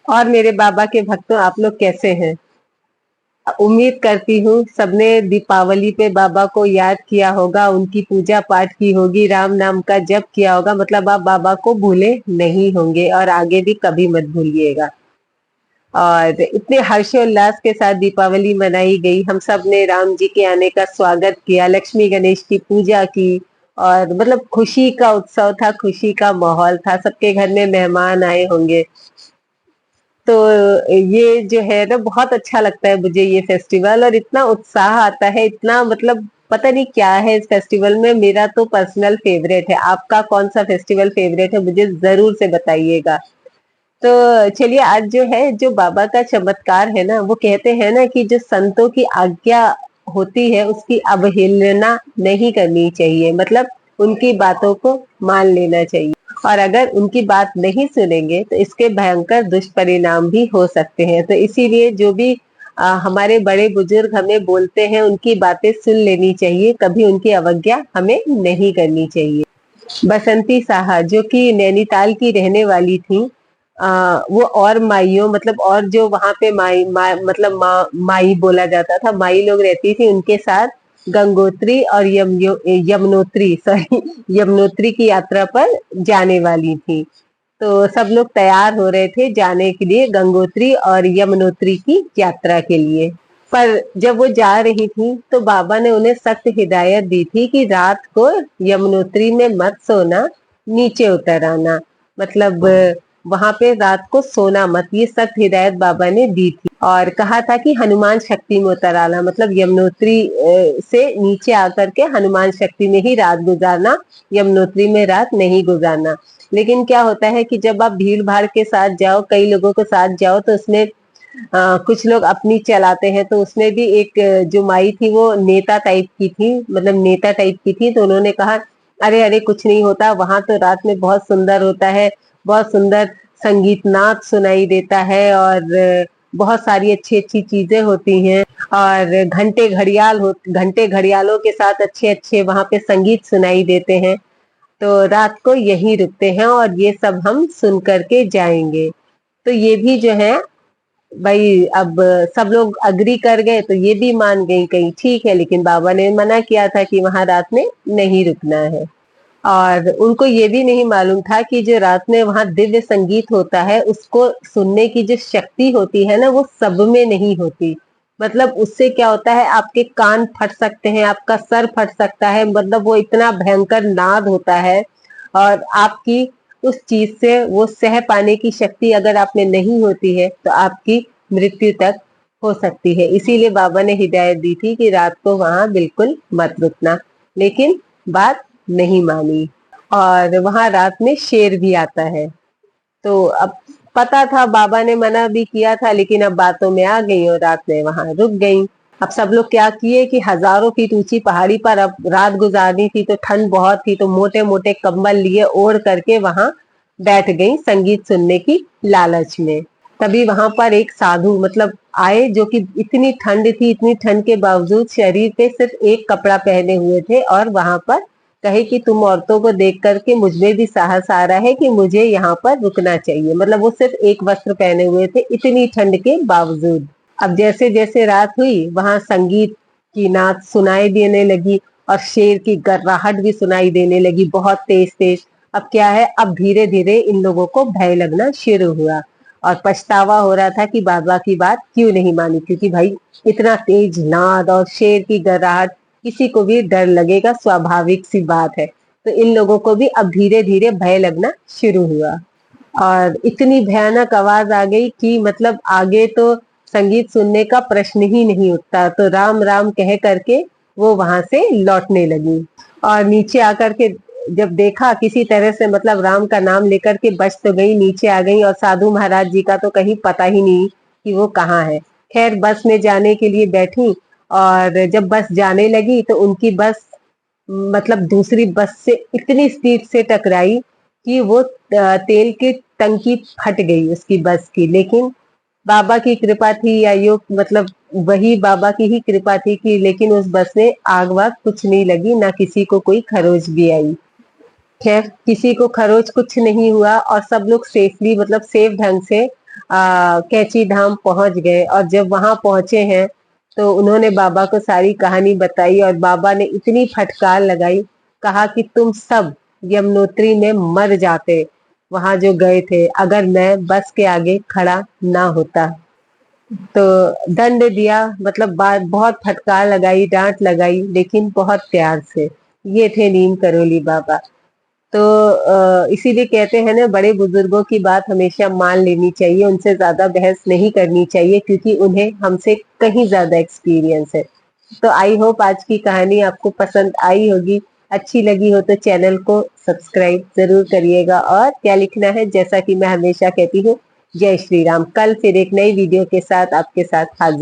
और मेरे बाबा के भक्तों, आप लोग कैसे हैं? उम्मीद करती हूँ सबने दीपावली पे बाबा को याद किया होगा, उनकी पूजा पाठ की होगी, राम नाम का जप किया होगा। मतलब आप बाबा को भूले नहीं होंगे और आगे भी कभी मत भूलिएगा। और इतने हर्षोल्लास के साथ दीपावली मनाई गई। हम सब ने राम जी के आने का स्वागत किया, लक्ष्मी गणेश की पूजा की, और मतलब खुशी का उत्सव था, खुशी का माहौल था, सबके घर में मेहमान आए होंगे। तो ये जो है ना, बहुत अच्छा लगता है मुझे ये फेस्टिवल, और इतना उत्साह आता है, इतना मतलब पता नहीं क्या है इस फेस्टिवल में। मेरा तो पर्सनल फेवरेट है। आपका कौन सा फेस्टिवल फेवरेट है, मुझे जरूर से बताइएगा। तो चलिए, आज जो है, जो बाबा का चमत्कार है ना, वो कहते हैं ना कि जो संतों की आज्ञा होती है उसकी अवहेलना नहीं करनी चाहिए। मतलब उनकी बातों को मान लेना चाहिए, और अगर उनकी बात नहीं सुनेंगे तो इसके भयंकर दुष्परिणाम भी हो सकते हैं। तो इसीलिए जो भी हमारे बड़े बुजुर्ग हमें बोलते हैं, उनकी बातें सुन लेनी चाहिए, कभी उनकी अवज्ञा हमें नहीं करनी चाहिए। बसंती साहा, जो कि नैनीताल की रहने वाली थी, वो और माइयों, मतलब और जो वहां पे मतलब माई बोला जाता था, माई लोग रहती थी, उनके साथ गंगोत्री और यमुनोत्री सॉरी यमुनोत्री की यात्रा पर जाने वाली थी। तो सब लोग तैयार हो रहे थे जाने के लिए गंगोत्री और यमुनोत्री की यात्रा के लिए। पर जब वो जा रही थी तो बाबा ने उन्हें सख्त हिदायत दी थी कि रात को यमुनोत्री में मत सोना, नीचे उतर आना। मतलब वहां पे रात को सोना मत, ये सख्त हिदायत बाबा ने दी थी। और कहा था कि हनुमान शक्ति में उतर आना, मतलब यमुनोत्री से नीचे आकर के हनुमान शक्ति में ही रात गुजारना, यमुनोत्री में रात नहीं गुजारना। लेकिन क्या होता है कि जब आप भीड़ भाड़ के साथ जाओ, कई लोगों के साथ जाओ, तो उसमें कुछ लोग अपनी चलाते हैं। तो उसमें भी एक जो माई थी वो नेता टाइप की थी, मतलब नेता टाइप की थी। तो उन्होंने कहा, अरे अरे कुछ नहीं होता, वहां तो रात में बहुत सुंदर होता है, बहुत सुंदर संगीत नाच सुनाई देता है, और बहुत सारी अच्छी अच्छी चीजें होती हैं, और घंटे घड़ियालों के साथ अच्छे अच्छे वहां पे संगीत सुनाई देते हैं। तो रात को यहीं रुकते हैं और ये सब हम सुन करके जाएंगे। तो ये भी जो है भाई, अब सब लोग अग्री कर गए तो ये भी मान गई, कहीं ठीक है, लेकिन बाबा ने मना किया था कि वहां रात में नहीं रुकना है। और उनको ये भी नहीं मालूम था कि जो रात में वहां दिव्य संगीत होता है, उसको सुनने की जो शक्ति होती है ना, वो सब में नहीं होती। मतलब उससे क्या होता है, आपके कान फट सकते हैं, आपका सर फट सकता है, मतलब वो इतना भयंकर नाद होता है। और आपकी उस चीज से वो सह पाने की शक्ति अगर आप में नहीं होती है तो आपकी मृत्यु तक हो सकती है। इसीलिए बाबा ने हिदायत दी थी कि रात को वहां बिल्कुल मत रुकना। लेकिन बात नहीं मानी, और वहां रात में शेर भी आता है। तो अब पता था, बाबा ने मना भी किया था, लेकिन अब बातों में आ गई और रात में वहां रुक गई। अब सब लोग क्या किए कि हजारों फीट ऊंची पहाड़ी पर अब रात गुजारनी थी, तो ठंड बहुत थी, तो मोटे मोटे कंबल लिए ओढ़ करके वहां बैठ गई संगीत सुनने की लालच में। तभी वहां पर एक साधु मतलब आए, जो कि इतनी ठंड थी, इतनी ठंड के बावजूद शरीर पे सिर्फ एक कपड़ा पहने हुए थे, और वहां पर कहे कि तुम औरतों को देख करके मुझमें भी साहस आ रहा है कि मुझे यहाँ पर रुकना चाहिए। मतलब वो सिर्फ एक वस्त्र पहने हुए थे, इतनी ठंड के बावजूद। अब जैसे जैसे रात हुई, वहां संगीत की नाच सुनाई देने लगी, और शेर की गर्राहट भी सुनाई देने लगी, बहुत तेज तेज। अब क्या है, अब धीरे धीरे इन लोगों को भय लगना शुरू हुआ, और पछतावा हो रहा था कि बाबा की बात क्यों नहीं मानी, क्योंकि भाई इतना तेज नाद और शेर की गर्राहट, किसी को भी डर लगेगा, स्वाभाविक सी बात है। तो इन लोगों को भी अब धीरे धीरे भय लगना शुरू हुआ, और इतनी भयानक आवाज आ गई कि मतलब आगे तो संगीत सुनने का प्रश्न ही नहीं उठता। तो राम राम कह करके वो वहां से लौटने लगी, और नीचे आकर के जब देखा किसी तरह से, मतलब राम का नाम लेकर के बच तो गई, नीचे आ गई, और साधु महाराज जी का तो कहीं पता ही नहीं कि वो कहाँ है। खैर बस में जाने के लिए बैठी, और जब बस जाने लगी तो उनकी बस मतलब दूसरी बस से इतनी स्पीड से टकराई कि वो तेल की टंकी फट गई उसकी बस की। लेकिन बाबा की कृपा थी, या यो मतलब वही बाबा की ही कृपा थी कि लेकिन उस बस में आग वाग कुछ नहीं लगी, ना किसी को कोई खरोच भी आई। खैर किसी को खरोच कुछ नहीं हुआ, और सब लोग सेफली मतलब सेफ ढंग से कैची धाम पहुंच गए। और जब वहां पहुंचे हैं तो उन्होंने बाबा को सारी कहानी बताई और बाबा ने इतनी फटकार लगाई, कहा कि तुम सब यमुनोत्री में मर जाते वहां जो गए थे, अगर मैं बस के आगे खड़ा ना होता। तो दंड दिया, मतलब बात बहुत फटकार लगाई, डांट लगाई, लेकिन बहुत प्यार से। ये थे नीम करोली बाबा। तो इसीलिए कहते हैं ना, बड़े बुजुर्गों की बात हमेशा मान लेनी चाहिए, उनसे ज्यादा बहस नहीं करनी चाहिए, क्योंकि उन्हें हमसे कहीं ज्यादा एक्सपीरियंस है। तो आई होप आज की कहानी आपको पसंद आई होगी। अच्छी लगी हो तो चैनल को सब्सक्राइब जरूर करिएगा। और क्या लिखना है, जैसा कि मैं हमेशा कहती हूँ, जय श्री राम। कल फिर एक नई वीडियो के साथ आपके साथ हाजिर।